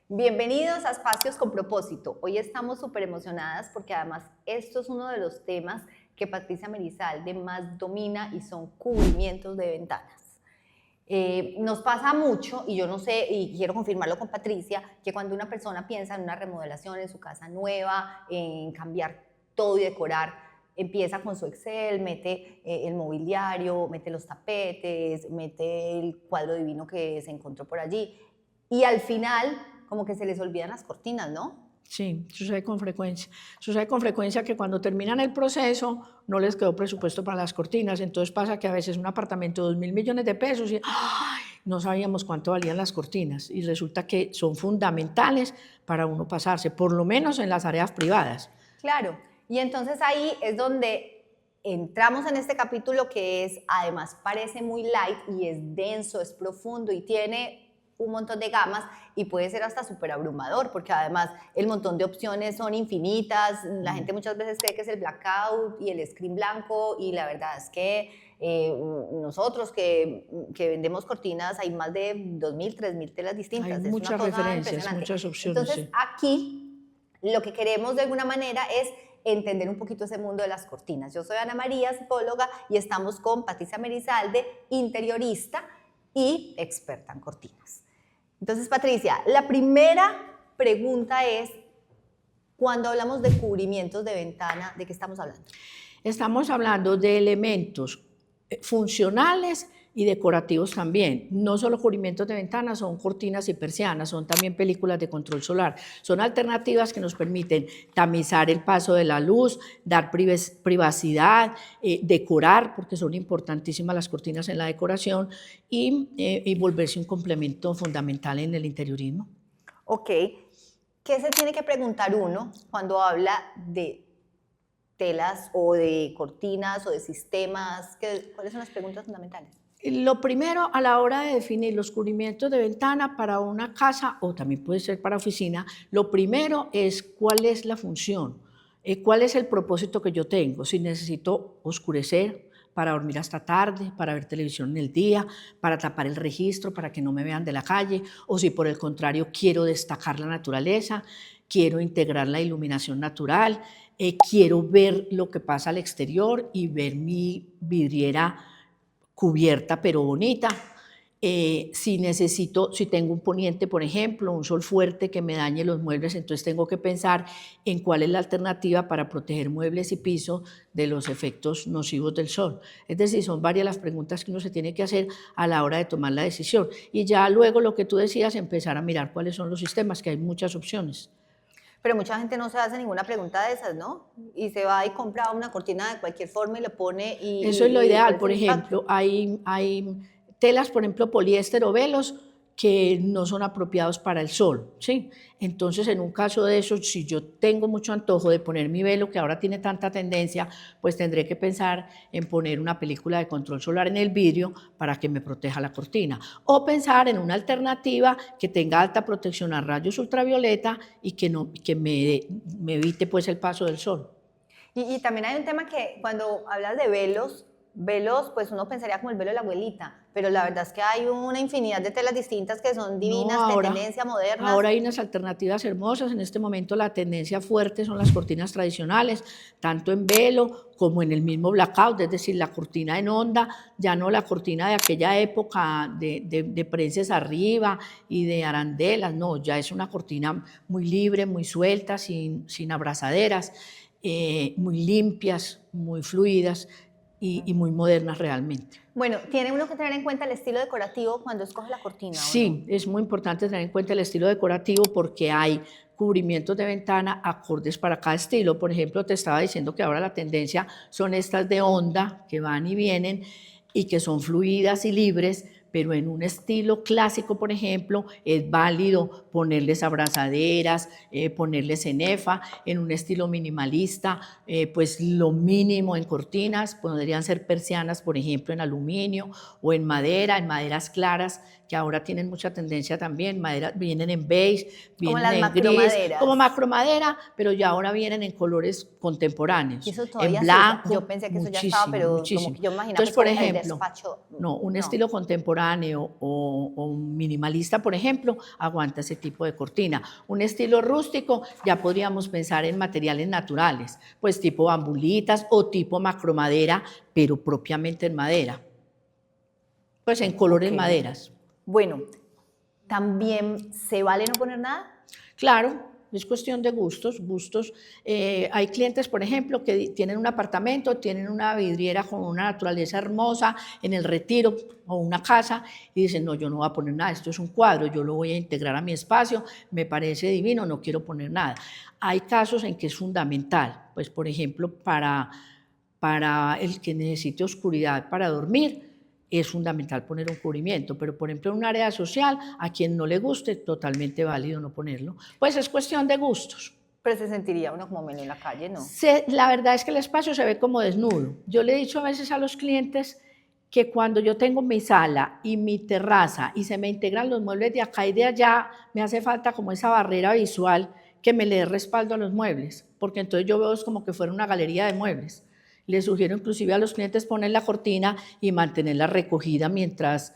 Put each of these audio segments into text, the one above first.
Bienvenidos a Espacios con Propósito. Hoy estamos súper emocionadas porque además esto es uno de los temas que Patricia Merizalde más domina y son cubrimientos de ventanas. Nos pasa mucho, y yo no sé, y quiero confirmarlo con Patricia, que cuando una persona piensa en una remodelación en su casa nueva, en cambiar todo y decorar, empieza con su Excel, mete el mobiliario, mete los tapetes, mete el cuadro divino que se encontró por allí, y al final como que se les olvidan las cortinas, ¿no? Sí, sucede con frecuencia. Sucede con frecuencia que cuando terminan el proceso no les quedó presupuesto para las cortinas, entonces pasa que a veces un apartamento de 2.000 millones de pesos y ¡ay! No sabíamos cuánto valían las cortinas y resulta que son fundamentales para uno pasarse, por lo menos en las áreas privadas. Claro, y entonces ahí es donde entramos en este capítulo que es, además parece muy light y es denso, es profundo y tiene un montón de gamas y puede ser hasta súper abrumador porque además el montón de opciones son infinitas, la gente muchas veces cree que es el blackout y el screen blanco y la verdad es que nosotros que vendemos cortinas hay más de 2.000, 3.000 telas distintas. Hay muchas referencias, muchas opciones. Entonces sí. Aquí lo que queremos de alguna manera es entender un poquito ese mundo de las cortinas. Yo soy Ana María, psicóloga, y estamos con Patricia Merizalde, interiorista y experta en cortinas. Entonces, Patricia, la primera pregunta es, cuando hablamos de cubrimientos de ventana, ¿de qué estamos hablando? Estamos hablando de elementos funcionales y decorativos también. No solo cubrimientos de ventanas, son cortinas y persianas, son también películas de control solar. Son alternativas que nos permiten tamizar el paso de la luz, dar privacidad, decorar, porque son importantísimas las cortinas en la decoración, y volverse un complemento fundamental en el interiorismo. Ok. ¿Qué se tiene que preguntar uno cuando habla de telas o de cortinas o de sistemas? ¿Cuáles son las preguntas fundamentales? Lo primero, a la hora de definir los cubrimientos de ventana para una casa o también puede ser para oficina, lo primero es cuál es la función, cuál es el propósito que yo tengo, si necesito oscurecer para dormir hasta tarde, para ver televisión en el día, para tapar el registro, para que no me vean de la calle, o si por el contrario quiero destacar la naturaleza, quiero integrar la iluminación natural, quiero ver lo que pasa al exterior y ver mi vidriera cubierta pero bonita. Si tengo un poniente, por ejemplo, un sol fuerte que me dañe los muebles, entonces tengo que pensar en cuál es la alternativa para proteger muebles y piso de los efectos nocivos del sol. Es decir, son varias las preguntas que uno se tiene que hacer a la hora de tomar la decisión. Y ya luego lo que tú decías, empezar a mirar cuáles son los sistemas, que hay muchas opciones. Pero mucha gente no se hace ninguna pregunta de esas, ¿no? Y se va y compra una cortina de cualquier forma y le pone y... Eso es lo ideal. Por ejemplo, hay telas, por ejemplo, poliéster o velos que no son apropiados para el sol, ¿sí? Entonces, en un caso de eso, si yo tengo mucho antojo de poner mi velo, que ahora tiene tanta tendencia, pues tendré que pensar en poner una película de control solar en el vidrio para que me proteja la cortina. O pensar en una alternativa que tenga alta protección a rayos ultravioleta y que me evite pues el paso del sol. Y también hay un tema que cuando hablas de velos, pues uno pensaría como el velo de la abuelita, pero la verdad es que hay una infinidad de telas distintas que son divinas, de tendencia moderna. Ahora hay unas alternativas hermosas. En este momento la tendencia fuerte son las cortinas tradicionales, tanto en velo como en el mismo blackout, es decir, la cortina en onda, ya no la cortina de aquella época de prenses arriba y de arandelas, no, ya es una cortina muy libre, muy suelta, sin abrazaderas, muy limpias, muy fluidas, y muy modernas realmente. Bueno, ¿tiene uno que tener en cuenta el estilo decorativo cuando escoge la cortina? Sí, es muy importante tener en cuenta el estilo decorativo porque hay cubrimientos de ventana acordes para cada estilo. Por ejemplo, te estaba diciendo que ahora la tendencia son estas de onda que van y vienen y que son fluidas y libres, pero en un estilo clásico, por ejemplo, es válido ponerles abrazaderas, ponerles cenefa. En un estilo minimalista, pues lo mínimo en cortinas, podrían ser persianas, por ejemplo, en aluminio o en maderas claras, que ahora tienen mucha tendencia también, vienen en beige, vienen en gris, como macromadera, pero ya ahora vienen en colores contemporáneos, ¿Y eso todavía en blanco. Yo pensé que eso ya estaba, pero como que yo imaginaba. Entonces, por ejemplo, un estilo contemporáneo contemporáneo o minimalista, por ejemplo, aguanta ese tipo de cortina. Un estilo rústico, ya podríamos pensar en materiales naturales, pues tipo bambulitas o tipo macromadera, pero propiamente en madera, pues en colores maderas. Bueno, ¿también se vale no poner nada? Claro, es cuestión de gustos. Hay clientes, por ejemplo, que tienen un apartamento, tienen una vidriera con una naturaleza hermosa en el Retiro o una casa y dicen, no, yo no voy a poner nada, esto es un cuadro, yo lo voy a integrar a mi espacio, me parece divino, no quiero poner nada. Hay casos en que es fundamental, pues por ejemplo, para el que necesite oscuridad para dormir, es fundamental poner un cubrimiento, pero por ejemplo en un área social, a quien no le guste, totalmente válido no ponerlo. Pues es cuestión de gustos. Pero se sentiría uno como menos en la calle, ¿no? La verdad es que el espacio se ve como desnudo. Yo le he dicho a veces a los clientes que cuando yo tengo mi sala y mi terraza y se me integran los muebles de acá y de allá, me hace falta como esa barrera visual que me le dé respaldo a los muebles, porque entonces yo veo es como que fuera una galería de muebles. Les sugiero inclusive a los clientes poner la cortina y mantenerla recogida mientras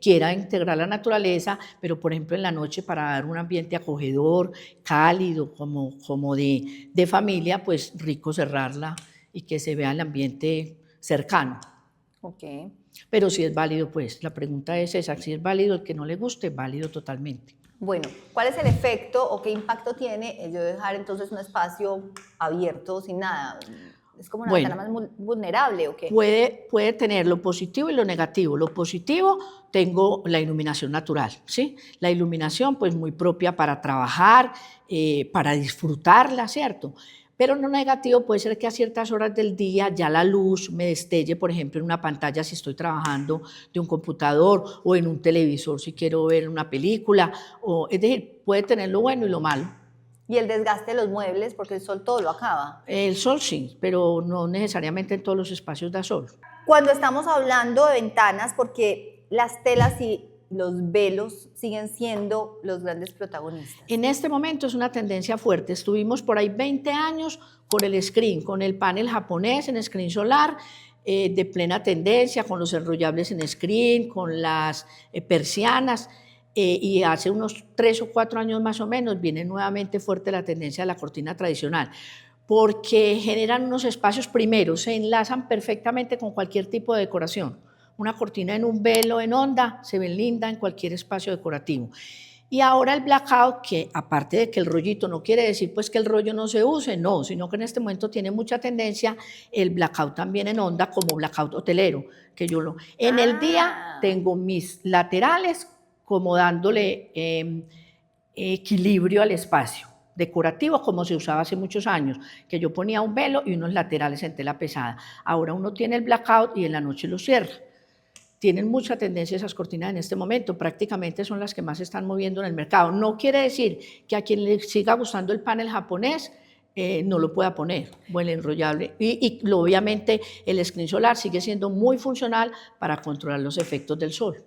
quiera integrar la naturaleza, pero por ejemplo en la noche para dar un ambiente acogedor, cálido, como de familia, pues rico cerrarla y que se vea el ambiente cercano. Okay. Pero si es válido, pues la pregunta es esa, si es válido, el que no le guste, válido totalmente. Bueno, ¿cuál es el efecto o qué impacto tiene el yo dejar entonces un espacio abierto sin nada? ¿Es como una ventana más vulnerable o qué? Puede tener lo positivo y lo negativo. Lo positivo, tengo la iluminación natural, ¿sí? La iluminación, pues muy propia para trabajar, para disfrutarla, ¿cierto? Pero lo negativo puede ser que a ciertas horas del día ya la luz me destelle, por ejemplo, en una pantalla si estoy trabajando de un computador o en un televisor si quiero ver una película. Es decir, puede tener lo bueno y lo malo. Y el desgaste de los muebles, porque el sol todo lo acaba. El sol sí, pero no necesariamente en todos los espacios da sol. Cuando estamos hablando de ventanas, porque las telas y los velos siguen siendo los grandes protagonistas. En este momento es una tendencia fuerte. Estuvimos por ahí 20 años con el screen, con el panel japonés en screen solar, de plena tendencia, con los enrollables en screen, con las persianas. Y hace unos 3 o 4 años más o menos viene nuevamente fuerte la tendencia de la cortina tradicional, porque generan unos espacios, primero, se enlazan perfectamente con cualquier tipo de decoración. Una cortina en un velo en onda se ve linda en cualquier espacio decorativo. Y ahora el blackout, que aparte de que el rollito no quiere decir pues que el rollo no se use, no, sino que en este momento tiene mucha tendencia el blackout también en onda como blackout hotelero, que yo en el día tengo mis laterales como dándole equilibrio al espacio decorativo como se usaba hace muchos años, que yo ponía un velo y unos laterales en tela pesada. Ahora uno tiene el blackout y en la noche lo cierra. Tienen mucha tendencia esas cortinas en este momento, prácticamente son las que más se están moviendo en el mercado. No quiere decir que a quien le siga gustando el panel japonés no lo pueda poner, o el enrollable. Y obviamente el screen solar sigue siendo muy funcional para controlar los efectos del sol.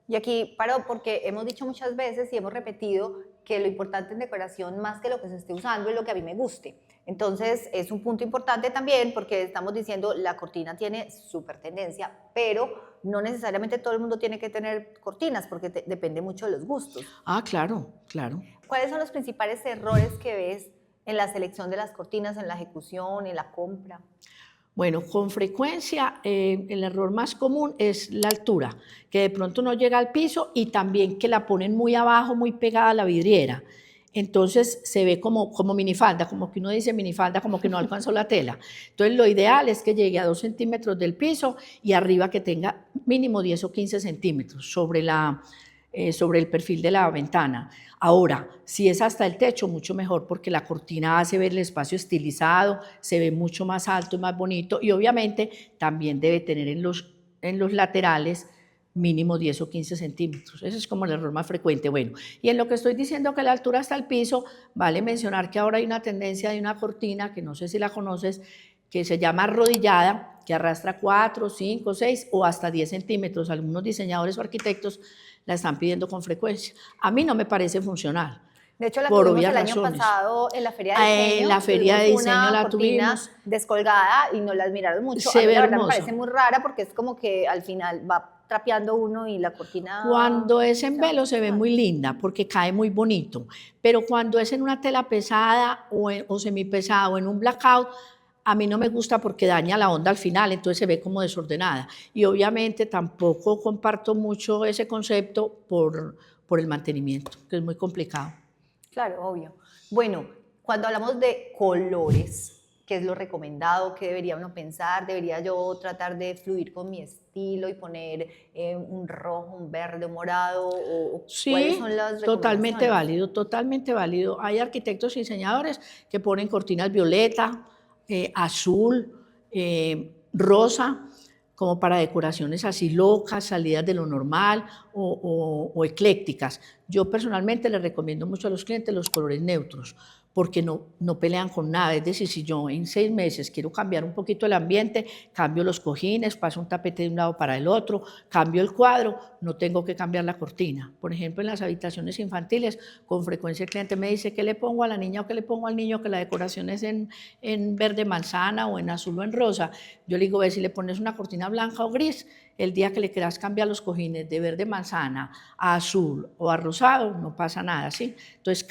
Y aquí paro porque hemos dicho muchas veces y hemos repetido que lo importante en decoración, más que lo que se esté usando, es lo que a mí me guste. Entonces es un punto importante también porque estamos diciendo la cortina tiene súper tendencia, pero no necesariamente todo el mundo tiene que tener cortinas porque depende mucho de los gustos. Ah, claro, claro. ¿Cuáles son los principales errores que ves en la selección de las cortinas, en la ejecución, en la compra? Bueno, con frecuencia el error más común es la altura, que de pronto no llega al piso y también que la ponen muy abajo, muy pegada a la vidriera. Entonces se ve como minifalda, como que uno dice minifalda, como que no alcanzó la tela. Entonces lo ideal es que llegue a 2 centímetros del piso y arriba que tenga mínimo 10 o 15 centímetros sobre el perfil de la ventana. Ahora, si es hasta el techo, mucho mejor porque la cortina hace ver el espacio estilizado, se ve mucho más alto y más bonito y obviamente también debe tener en los laterales mínimo 10 o 15 centímetros. Ese es como el error más frecuente. Bueno, y en lo que estoy diciendo que la altura hasta el piso, vale mencionar que ahora hay una tendencia de una cortina, que no sé si la conoces, que se llama arrodillada, que arrastra 4, 5, 6 o hasta 10 centímetros. Algunos diseñadores o arquitectos la están pidiendo con frecuencia. A mí no me parece funcional. De hecho, la tuvimos el año pasado en la Feria de Diseño. En la Feria de Diseño la tuvimos. Descolgada y nos la admiraron mucho. Se ve la verdad hermoso. me parece muy rara porque es como que al final va trapeando uno y la cortina... Cuando es en velo se ve muy linda porque cae muy bonito, pero cuando es en una tela pesada o semipesada o en un blackout, a mí no me gusta porque daña la onda al final, entonces se ve como desordenada. Y obviamente tampoco comparto mucho ese concepto por el mantenimiento, que es muy complicado. Claro, obvio. Bueno, cuando hablamos de colores, ¿qué es lo recomendado? ¿Qué debería uno pensar? ¿Debería yo tratar de fluir con mi estilo y poner un rojo, un verde, un morado? ¿O cuáles son las Sí, totalmente recomendaciones? válido, totalmente válido. Hay arquitectos y diseñadores que ponen cortinas violeta, azul, rosa, como para decoraciones así locas, salidas de lo normal o eclécticas. Yo personalmente les recomiendo mucho a los clientes los colores neutros, porque no pelean con nada. Es decir, si yo en 6 meses quiero cambiar un poquito el ambiente, cambio los cojines, paso un tapete de un lado para el otro, cambio el cuadro, no tengo que cambiar la cortina. Por ejemplo, en las habitaciones infantiles, con frecuencia el cliente me dice, ¿qué le pongo a la niña o qué le pongo al niño? Que la decoración es en verde manzana o en azul o en rosa. Yo le digo, ve, si le pones una cortina blanca o gris, el día que le quieras cambiar los cojines de verde manzana a azul o a rosado, no pasa nada, ¿sí? Entonces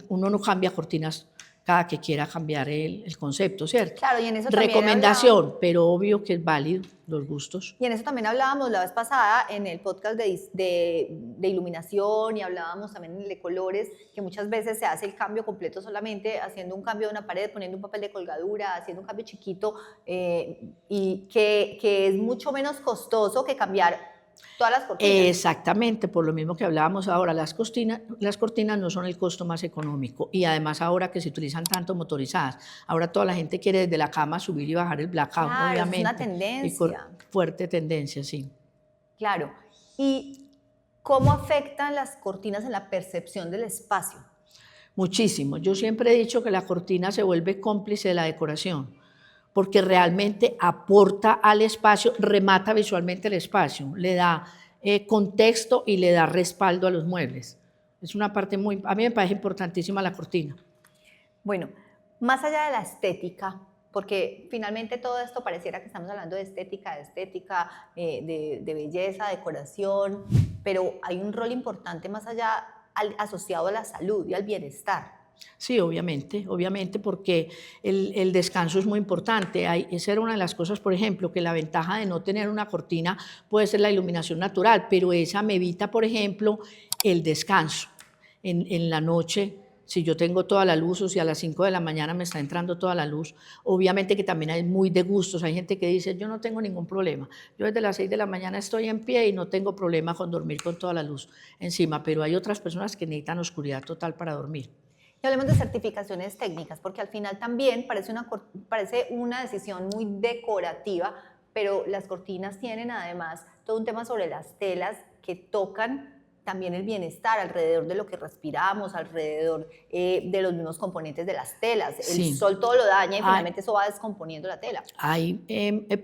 uno no cambia cortinas cada que quiera cambiar el concepto, ¿cierto? Claro, y en eso también Recomendación, pero obvio que es válido los gustos. Y en eso también hablábamos la vez pasada en el podcast de iluminación y hablábamos también de colores, que muchas veces se hace el cambio completo solamente haciendo un cambio de una pared, poniendo un papel de colgadura, haciendo un cambio chiquito y que es mucho menos costoso que cambiar todas las cortinas. Exactamente, por lo mismo que hablábamos ahora, las cortinas no son el costo más económico y además ahora que se utilizan tanto motorizadas, ahora toda la gente quiere desde la cama subir y bajar el blackout, Claro, obviamente. es una tendencia. Fuerte tendencia, sí. Claro. ¿Y cómo afectan las cortinas en la percepción del espacio? Muchísimo. Yo siempre he dicho que la cortina se vuelve cómplice de la decoración, porque realmente aporta al espacio, remata visualmente el espacio, le da contexto y le da respaldo a los muebles. Es una parte a mí me parece importantísima la cortina. Bueno, más allá de la estética, porque finalmente todo esto pareciera que estamos hablando de estética, de belleza, decoración, pero hay un rol importante más allá asociado a la salud y al bienestar. Sí, obviamente, porque el descanso es muy importante. Esa era una de las cosas, por ejemplo, que la ventaja de no tener una cortina puede ser la iluminación natural, pero esa me evita, por ejemplo, el descanso. En la noche, si yo tengo toda la luz o si a las 5 de la mañana me está entrando toda la luz, obviamente que también hay muy de gustos. Hay gente que dice, yo no tengo ningún problema. Yo desde las 6 de la mañana estoy en pie y no tengo problema con dormir con toda la luz encima, pero hay otras personas que necesitan oscuridad total para dormir. Y hablemos de certificaciones técnicas, porque al final también parece una decisión muy decorativa, pero las cortinas tienen además todo un tema sobre las telas que tocan también el bienestar alrededor de lo que respiramos, alrededor de los mismos componentes de las telas. Sí. El sol todo lo daña y finalmente eso va descomponiendo la tela. Hay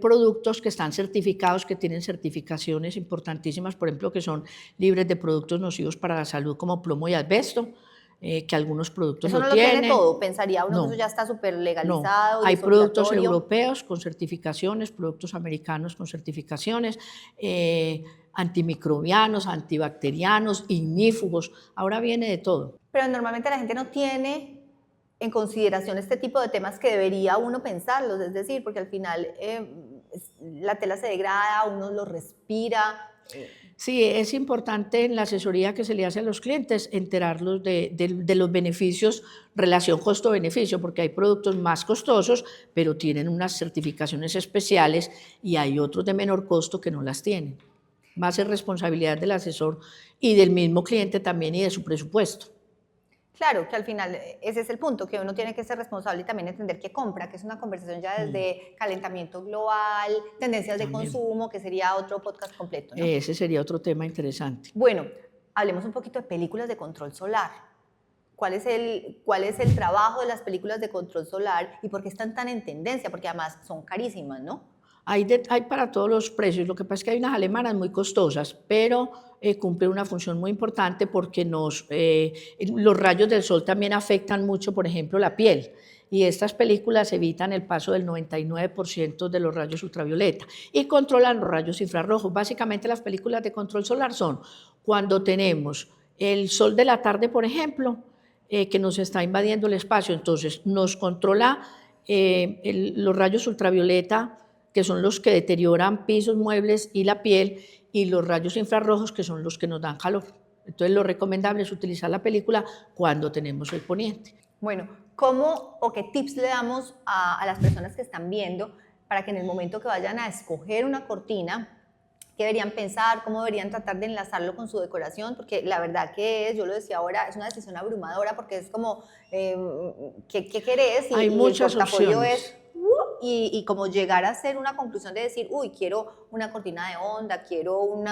productos que están certificados, que tienen certificaciones importantísimas, por ejemplo, que son libres de productos nocivos para la salud como plomo y asbesto. Que algunos productos eso no lo tiene todo, pensaría uno que eso ya está súper legalizado. No. Hay productos europeos con certificaciones, productos americanos con certificaciones, antimicrobianos, antibacterianos, ignífugos, ahora viene de todo. Pero normalmente la gente no tiene en consideración este tipo de temas que debería uno pensarlos, es decir, porque al final la tela se degrada, uno lo respira. Sí, es importante en la asesoría que se le hace a los clientes enterarlos de los beneficios, relación costo-beneficio, porque hay productos más costosos, pero tienen unas certificaciones especiales y hay otros de menor costo que no las tienen. Más es responsabilidad del asesor y del mismo cliente también y de su presupuesto. Claro, que al final ese es el punto, que uno tiene que ser responsable y también entender qué compra, que es una conversación ya desde calentamiento global, tendencias de consumo, que sería otro podcast completo, ¿no? Ese sería otro tema interesante. Bueno, hablemos un poquito de películas de control solar. ¿Cuál es el trabajo de las películas de control solar y por qué están tan en tendencia? Porque además son carísimas, ¿no? Hay para todos los precios, lo que pasa es que hay unas alemanas muy costosas, pero cumplen una función muy importante porque los rayos del sol también afectan mucho, por ejemplo, la piel. Y estas películas evitan el paso del 99% de los rayos ultravioleta y controlan los rayos infrarrojos. Básicamente las películas de control solar son cuando tenemos el sol de la tarde, por ejemplo, que nos está invadiendo el espacio, entonces nos controla los rayos ultravioleta, que son los que deterioran pisos, muebles y la piel, y los rayos infrarrojos, que son los que nos dan calor. Entonces lo recomendable es utilizar la película cuando tenemos el poniente. Bueno, ¿cómo o qué tips le damos a las personas que están viendo para que en el momento que vayan a escoger una cortina, qué deberían pensar, cómo deberían tratar de enlazarlo con su decoración? Porque la verdad que yo lo decía ahora, es una decisión abrumadora porque es como, ¿qué querés? Hay muchas el portafolio opciones. y como llegar a hacer una conclusión de decir, uy, quiero una cortina de onda, quiero un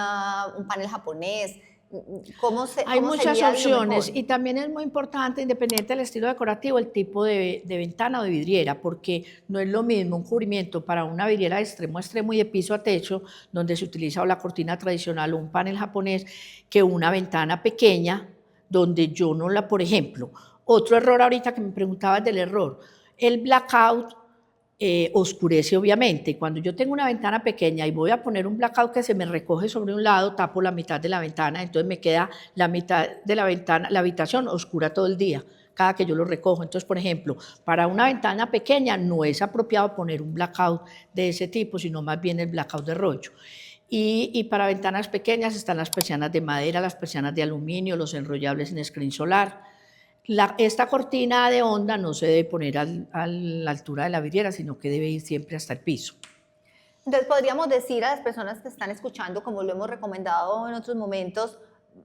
panel japonés. Hay ¿Cómo muchas sería lo opciones mejor? y también es muy importante, independiente del estilo decorativo, el tipo de ventana o de vidriera, porque no es lo mismo un cubrimiento para una vidriera de extremo a extremo y de piso a techo, donde se utiliza o la cortina tradicional o un panel japonés, que una ventana pequeña, donde yo no la, por ejemplo, otro error ahorita que me preguntabas del error, el blackout oscurece obviamente. Cuando yo tengo una ventana pequeña y voy a poner un blackout que se me recoge sobre un lado, tapo la mitad de la ventana, entonces me queda la mitad de la ventana, la habitación oscura todo el día, cada que yo lo recojo. Entonces, por ejemplo, para una ventana pequeña no es apropiado poner un blackout de ese tipo, sino más bien el blackout de rollo. Y para ventanas pequeñas están las persianas de madera, las persianas de aluminio, los enrollables en screen solar. Esta cortina de onda no se debe poner a la altura de la vidriera, sino que debe ir siempre hasta el piso. Entonces podríamos decir a las personas que están escuchando, como lo hemos recomendado en otros momentos,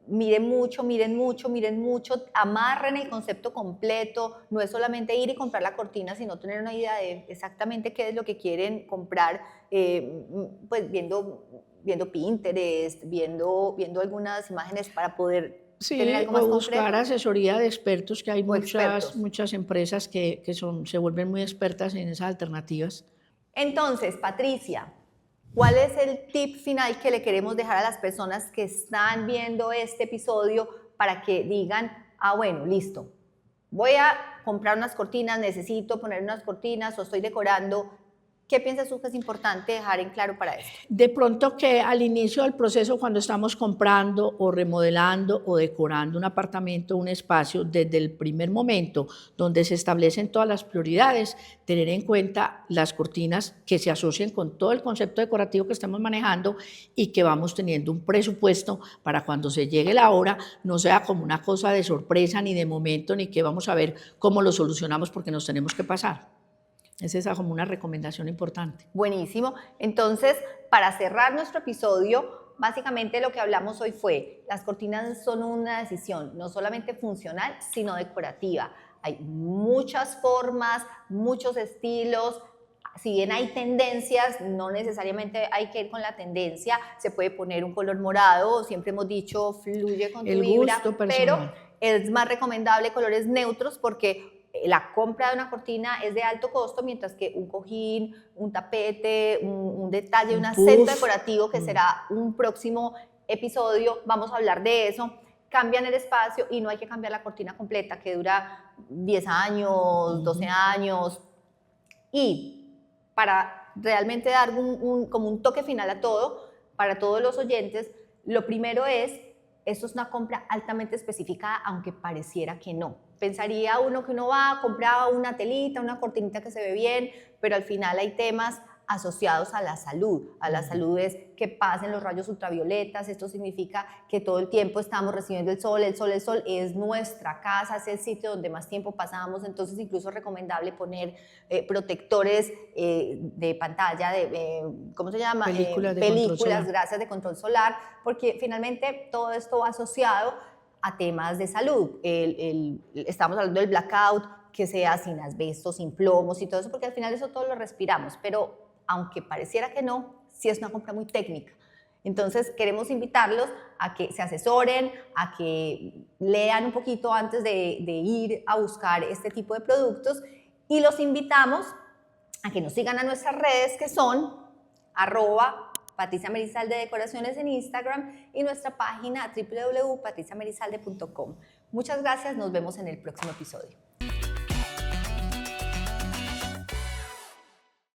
miren mucho, miren mucho, miren mucho, amarren el concepto completo, no es solamente ir y comprar la cortina, sino tener una idea de exactamente qué es lo que quieren comprar, pues viendo Pinterest, viendo algunas imágenes para poder tener Sí, algo o más buscar concreto. asesoría de expertos, que hay O expertos. muchas empresas que se vuelven muy expertas en esas alternativas. Entonces, Patricia, ¿cuál es el tip final que le queremos dejar a las personas que están viendo este episodio para que digan, ah, bueno, listo, voy a comprar unas cortinas, necesito poner unas cortinas o estoy decorando? ¿Qué piensas tú que es importante dejar en claro para esto? De pronto que al inicio del proceso, cuando estamos comprando o remodelando o decorando un apartamento, un espacio, desde el primer momento donde se establecen todas las prioridades, tener en cuenta las cortinas que se asocian con todo el concepto decorativo que estamos manejando y que vamos teniendo un presupuesto para cuando se llegue la hora no sea como una cosa de sorpresa ni de momento, ni que vamos a ver cómo lo solucionamos porque nos tenemos que pasar. Es esa como una recomendación importante. Buenísimo. Entonces, para cerrar nuestro episodio, básicamente lo que hablamos hoy fue, las cortinas son una decisión no solamente funcional, sino decorativa. Hay muchas formas, muchos estilos. Si bien hay tendencias, no necesariamente hay que ir con la tendencia. Se puede poner un color morado, siempre hemos dicho, fluye con tu vibra, pero es más recomendable colores neutros porque la compra de una cortina es de alto costo, mientras que un cojín, un tapete, un detalle, un acento decorativo, que será un próximo episodio, vamos a hablar de eso, cambian el espacio y no hay que cambiar la cortina completa, que dura 10 años, 12 años. Y para realmente dar como un toque final a todo, para todos los oyentes, lo primero es, esto es una compra altamente especificada, aunque pareciera que no. Pensaría uno que uno va a comprar una telita, una cortinita que se ve bien, pero al final hay temas asociados a la salud. A la salud es que pasen los rayos ultravioletas. Esto significa que todo el tiempo estamos recibiendo el sol es nuestra casa, es el sitio donde más tiempo pasamos. Entonces incluso es recomendable poner protectores de pantalla, ¿cómo se llama? Películas, gracias, de control solar, porque finalmente todo esto va asociado a temas de salud. Estamos hablando del blackout, que sea sin asbesto, sin plomos y todo eso, porque al final eso todo lo respiramos, pero aunque pareciera que no, sí es una compra muy técnica. Entonces queremos invitarlos a que se asesoren, a que lean un poquito antes de ir a buscar este tipo de productos, y los invitamos a que nos sigan a nuestras redes, que son Patricia Merizalde Decoraciones en Instagram y nuestra página www.patriciamerizalde.com. Muchas gracias, nos vemos en el próximo episodio.